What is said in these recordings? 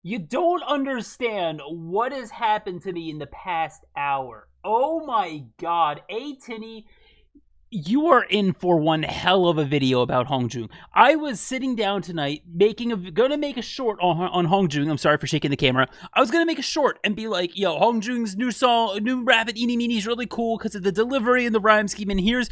You don't understand what has happened to me in the past hour. Oh my god, atiny, you are in for one hell of a video about HongJoong. I was sitting down tonight gonna make a short on HongJoong. I'm sorry for shaking the camera. I was gonna make a short and be like, yo, HongJoong's new rap at Eeny Meeny is really cool because of the delivery and the rhyme scheme. And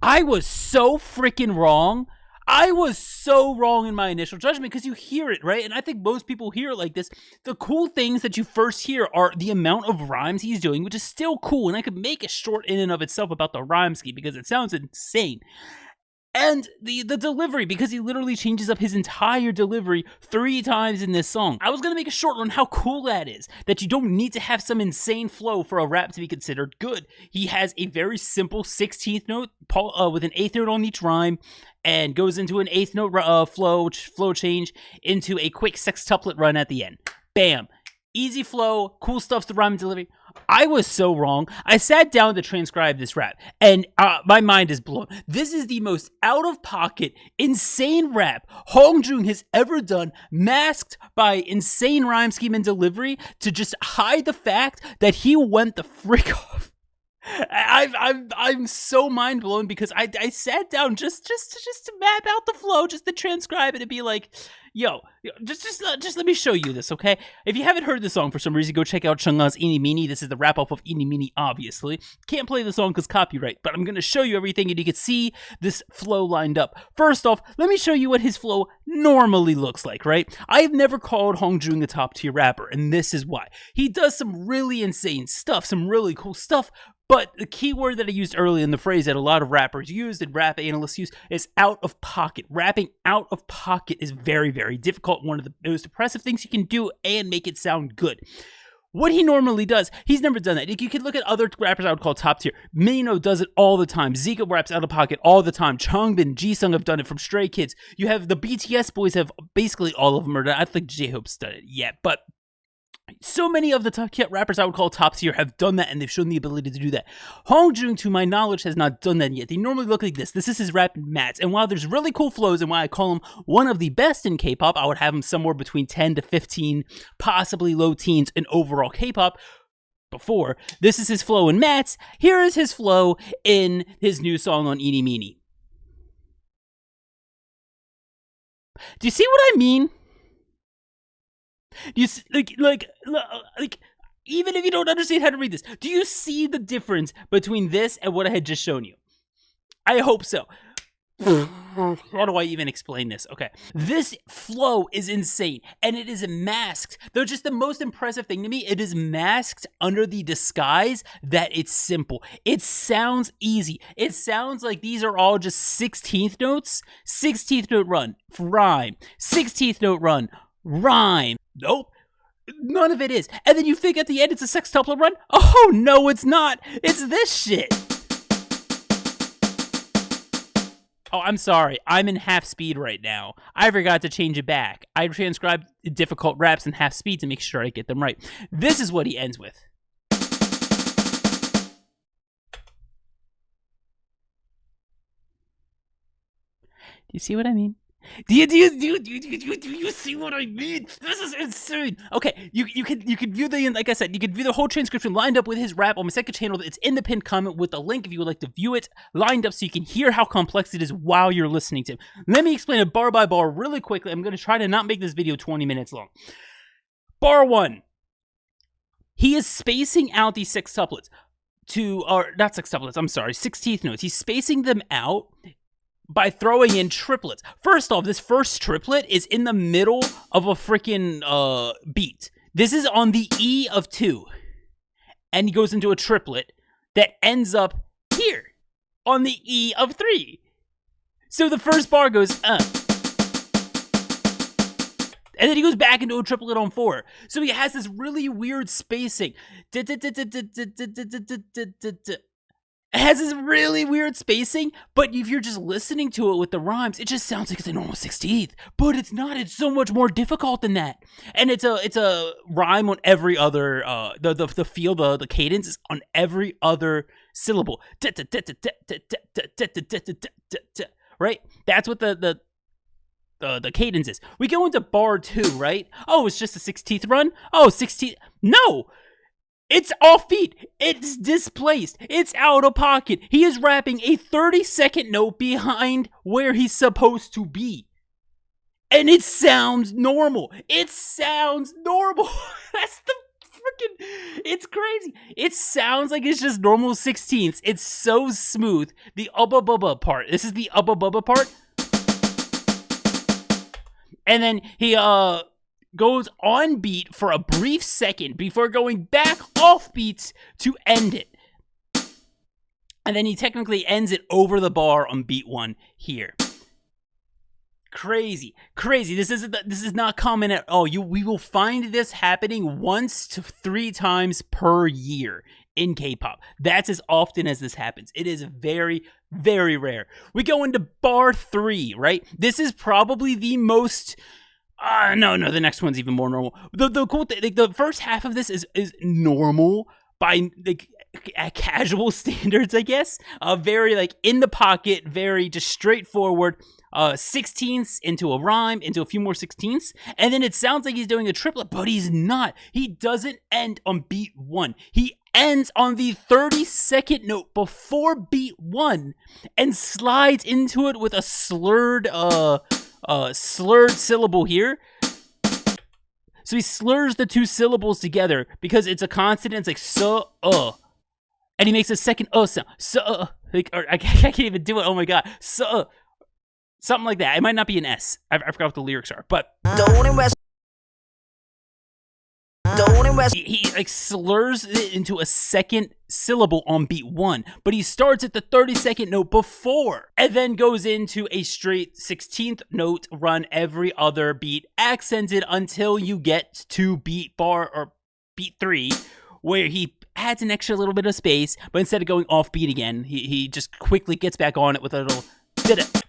I was so freaking wrong. I was so wrong in my initial judgment because you hear it, right? And I think most people hear it like this. The cool things that you first hear are the amount of rhymes he's doing, which is still cool. And I could make a short in and of itself about the rhyme scheme because it sounds insane. And the delivery, because he literally changes up his entire delivery 3 times in this song. I was going to make a short on how cool that is, that you don't need to have some insane flow for a rap to be considered good. He has a very simple 16th note with an 8th note on each rhyme, and goes into an 8th note flow change into a quick sextuplet run at the end. Bam. Easy flow, cool stuff to rhyme and delivery. I was so wrong. I sat down to transcribe this rap, and my mind is blown. This is the most out-of-pocket, insane rap HongJoong has ever done, masked by insane rhyme scheme and delivery to just hide the fact that he went the frick off. I'm so mind blown because I sat down just to map out the flow, just to transcribe it and be like, yo, just let me show you this, okay? If you haven't heard the song for some reason, go check out Chungha's Eeny Meeny. This is the wrap off of Eeny Meeny, obviously. Can't play the song because copyright, but I'm gonna show you everything and you can see this flow lined up. First off, let me show you what his flow normally looks like, right? I've never called HongJoong a top tier rapper, and this is why. He does some really insane stuff, some really cool stuff. But the key word that I used earlier in the phrase that a lot of rappers use and rap analysts use is out of pocket. Rapping out of pocket is very, very difficult. One of the most impressive things you can do and make it sound good. What he normally does, he's never done that. You could look at other rappers I would call top tier. Mino does it all the time. Zika raps out of pocket all the time. Changbin, Jisung have done it from Stray Kids. You have the BTS boys have basically all of them are done. I think J-Hope's done it yet, but so many of the top rappers I would call top tier have done that, and they've shown the ability to do that. HongJoong, to my knowledge, has not done that yet. They normally look like this. This is his rap mats, and while there's really cool flows and why I call him one of the best in K-pop, I would have him somewhere between 10 to 15, possibly low teens in overall K-pop. Before, this is his flow in mats. Here is his flow in his new song on Eeny Meeny. Do you see what I mean? You like even if you don't understand how to read this, do you see the difference between this and what I had just shown you? I hope so. How do I even explain this? Okay, this flow is insane, and it is masked. Though just the most impressive thing to me, it is masked under the disguise that it's simple. It sounds easy. It sounds like these are all just 16th notes, 16th note run, rhyme, 16th note run, rhyme. Nope. None of it is. And then you think at the end it's a sextuplet run? Oh, no, it's not. It's this shit. Oh, I'm sorry. I'm in half speed right now. I forgot to change it back. I transcribed difficult raps in half speed to make sure I get them right. This is what he ends with. Do you see what I mean? Do you see what I mean? This is insane. Okay, you can view the, like I said, you can view the whole transcription lined up with his rap on my second channel. It's in the pinned comment with the link if you would like to view it lined up so you can hear how complex it is while you're listening to him. Let me explain it bar by bar really quickly. I'm going to try to not make this video 20 minutes long. Bar 1. He is spacing out these sextuplets or not sextuplets, I'm sorry, 16th notes. He's spacing them out by throwing in triplets. First off, this first triplet is in the middle of a freaking beat. This is on the E of 2. And he goes into a triplet that ends up here on the E of 3. So the first bar goes, and then he goes back into a triplet on 4. So he has this really weird spacing. It has this really weird spacing, but if you're just listening to it with the rhymes, it just sounds like it's a normal 16th. But it's not. It's so much more difficult than that. And it's a rhyme on every other the feel, the cadence is on every other syllable. Right? That's what the the cadence is. We go into bar 2, right? Oh, it's just a 16th run? Oh, 16th. No! It's offbeat. It's displaced. It's out of pocket. He is rapping a 30-second note behind where he's supposed to be. And it sounds normal. It sounds normal. That's the freaking... It's crazy. It sounds like it's just normal 16ths. It's so smooth. The ubba bubba part. This is the ubba bubba part. And then he goes on beat for a brief second before going back off beats to end it. And then he technically ends it over the bar on beat 1 here. Crazy. This is not common at all. We will find this happening 1 to 3 times per year in K-pop. That's as often as this happens. It is very, very rare. We go into bar 3, right? This is probably the most... no, the next one's even more normal. The cool thing, like, the first half of this is normal by like casual standards, I guess. Very like in the pocket, very just straightforward. 16ths into a rhyme, into a few more 16ths, and then it sounds like he's doing a triplet, but he's not. He doesn't end on beat 1. He ends on the 30-second note before beat 1 and slides into it with a slurred syllable here. So he slurs the 2 syllables together because it's a consonant. It's like and he makes a second sound. Like, or I can't even do it. Oh my god, something like that. It might not be an S. I forgot what the lyrics are, but he like slurs it into a second syllable on beat 1, but he starts at the 30-second note before and then goes into a straight 16th note run every other beat, accented until you get to beat 3, where he adds an extra little bit of space, but instead of going off beat again, he just quickly gets back on it with a little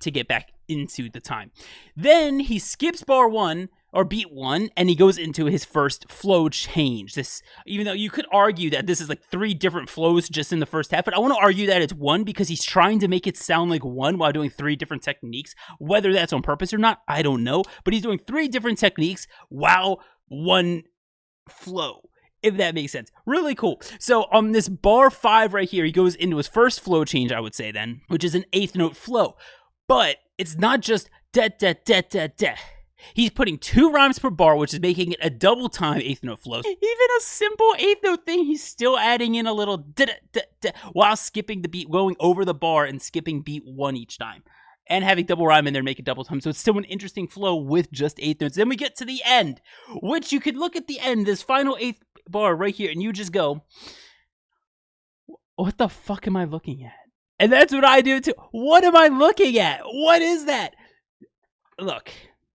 to get back into the time. Then he skips bar 1 or beat 1 and he goes into his first flow change. This, even though you could argue that this is like 3 different flows just in the first half, but I want to argue that it's 1 because he's trying to make it sound like 1 while doing 3 different techniques. Whether that's on purpose or not, I don't know, but he's doing 3 different techniques while 1 flow, if that makes sense. Really cool. So on this bar 5 right here, he goes into his first flow change, I would say then, which is an 8th note flow. But it's not just da da da da da. He's putting 2 rhymes per bar, which is making it a double time 8th note flow. Even a simple 8th note thing, he's still adding in a little da da da da while skipping the beat, going over the bar and skipping beat 1 each time. And having double rhyme in there, make it double time. So it's still an interesting flow with just 8th notes. Then we get to the end, which you could look at the end, this final 8th bar right here, and you just go, what the fuck am I looking at? And that's what I do too. What am I looking at? What is that? Look,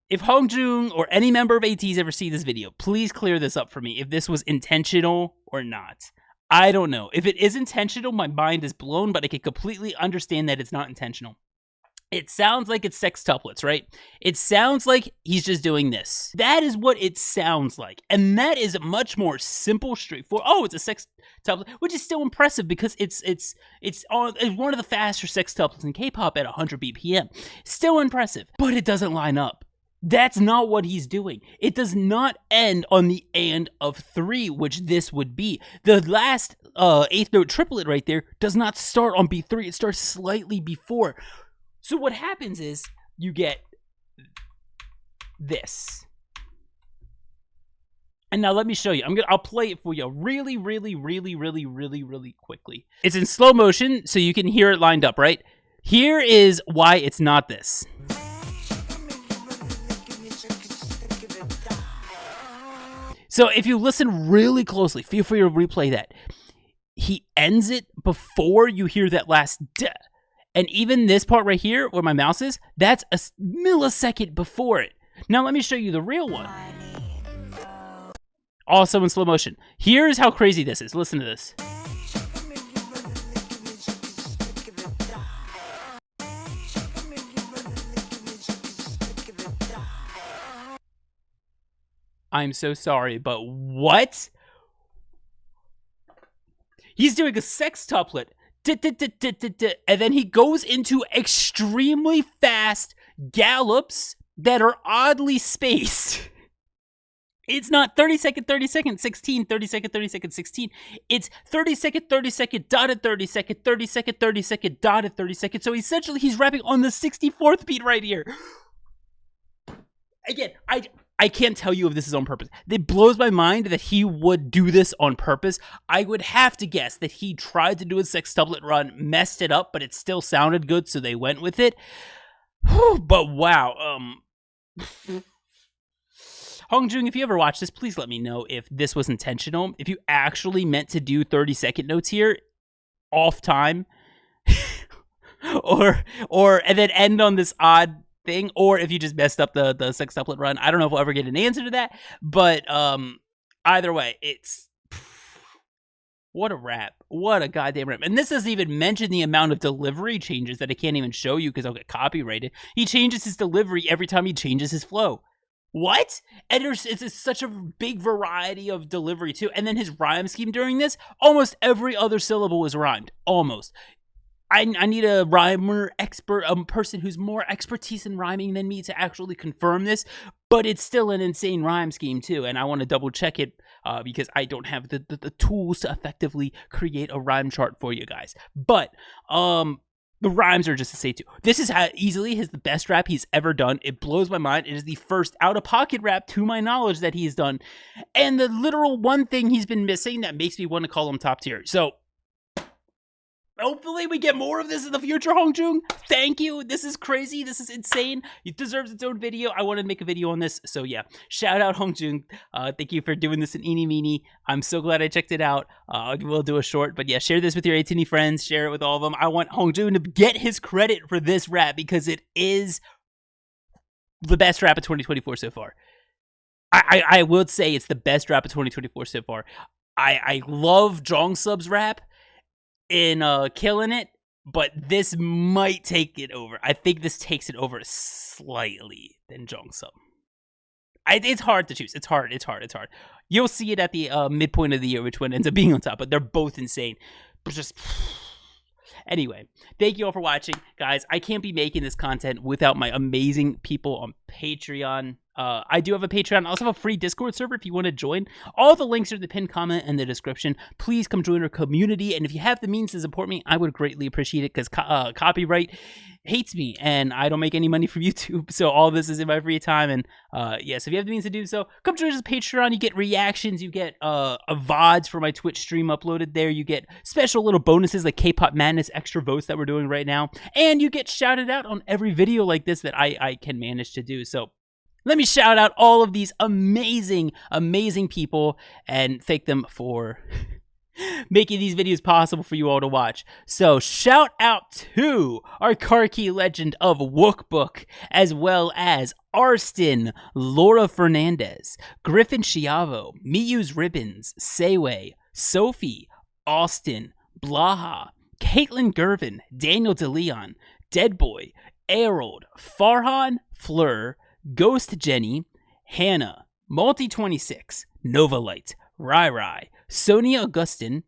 if HongJoong or any member of ateez ever see this video, please clear this up for me if this was intentional or not. I don't know. If it is intentional, my mind is blown, but I can completely understand that it's not intentional. It sounds like it's sextuplets, right? It sounds like he's just doing this. That is what it sounds like. And that is much more simple, straightforward. Oh, it's a sextuplet, which is still impressive because it's one of the faster sextuplets in K-pop at 100 BPM. Still impressive, but it doesn't line up. That's not what he's doing. It does not end on the and of 3, which this would be. The last 8th note triplet right there does not start on beat 3. It starts slightly before. So what happens is you get this. And now let me show you. I'll play it for you really quickly. It's in slow motion, so you can hear it lined up, right? Here is why it's not this. So if you listen really closely, feel free to replay that. He ends it before you hear that last duh. And even this part right here, where my mouse is, that's a millisecond before it. Now let me show you the real one. Also in slow motion. Here's how crazy this is. Listen to this. I'm so sorry, but what? He's doing a sextuplet. And then he goes into extremely fast gallops that are oddly spaced. It's not 30 second, 30 second, 16, 30 second, 30 second, 16. It's 30 second, 30 second, dotted 30 second, 30 second, 30 second, dotted 30 second. So essentially he's rapping on the 64th beat right here. Again, I can't tell you if this is on purpose. It blows my mind that he would do this on purpose. I would have to guess that he tried to do a sextuplet run, messed it up, but it still sounded good, so they went with it. But wow, HongJoong, if you ever watch this, please let me know if this was intentional. If you actually meant to do 30-second notes here, off time, or and then end on this odd thing, or if you just messed up the sextuplet run. I don't know if we'll ever get an answer to that, but either way, it's what a rap. What a goddamn rap. And this doesn't even mention the amount of delivery changes that I can't even show you because I'll get copyrighted. He changes his delivery every time he changes his flow. What? And it's such a big variety of delivery too. And then his rhyme scheme during this, almost every other syllable is rhymed. Almost. I need a rhymer expert, a person who's more expertise in rhyming than me to actually confirm this, but it's still an insane rhyme scheme too, and I want to double check it because I don't have the tools to effectively create a rhyme chart for you guys. But the rhymes are just to say too. This is easily the best rap he's ever done. It blows my mind. It is the first out-of-pocket rap, to my knowledge, that he's done, and the literal one thing he's been missing that makes me want to call him top tier. So hopefully we get more of this in the future, HongJoong. Thank you. This is crazy. This is insane. It deserves its own video. I wanted to make a video on this. So yeah, shout out HongJoong. Thank you for doing this in eeny meeny. I'm so glad I checked it out. We'll do a short, but yeah, share this with your atiny friends. Share it with all of them. I want HongJoong to get his credit for this rap because it is the best rap of 2024 so far. I would say it's the best rap of 2024 so far. I love Jong-sub's rap in killing it, but this might take it over. I think this takes it over slightly than Jong-sub. It's hard to choose. It's hard. You'll see it at the midpoint of the year which one ends up being on top, but they're both insane. But just anyway, thank you all for watching, guys. I can't be making this content without my amazing people on Patreon. I do have a Patreon. I also have a free Discord server if you want to join. All the links are in the pinned comment and the description. Please come join our community. And if you have the means to support me, I would greatly appreciate it because copyright hates me and I don't make any money from YouTube. So all this is in my free time. And yeah, so if you have the means to do so, come join us on Patreon. You get reactions. You get a VODs for my Twitch stream uploaded there. You get special little bonuses like K-pop Madness extra votes that we're doing right now. And you get shouted out on every video like this that I can manage to do. So let me shout out all of these amazing, amazing people and thank them for making these videos possible for you all to watch. So shout out to our Karki legend of Wookbook, as well as Arston, Laura Fernandez, Griffin Chiavo, Miyu's Ribbons, Seyway, Sophie, Austin, Blaha, Caitlin Gervin, Daniel DeLeon, Deadboy, Aerold, Farhan, Fleur, Ghost Jenny, Hannah, Multi26, Nova Light, Rai Rai, Sonia Augustin,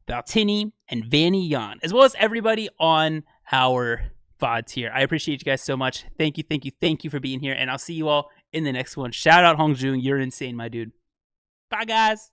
Valtini, and Vanny Yan, as well as everybody on our VODs here. I appreciate you guys so much. Thank you for being here, and I'll see you all in the next one. Shout out HongJoong. You're insane, my dude. Bye, guys.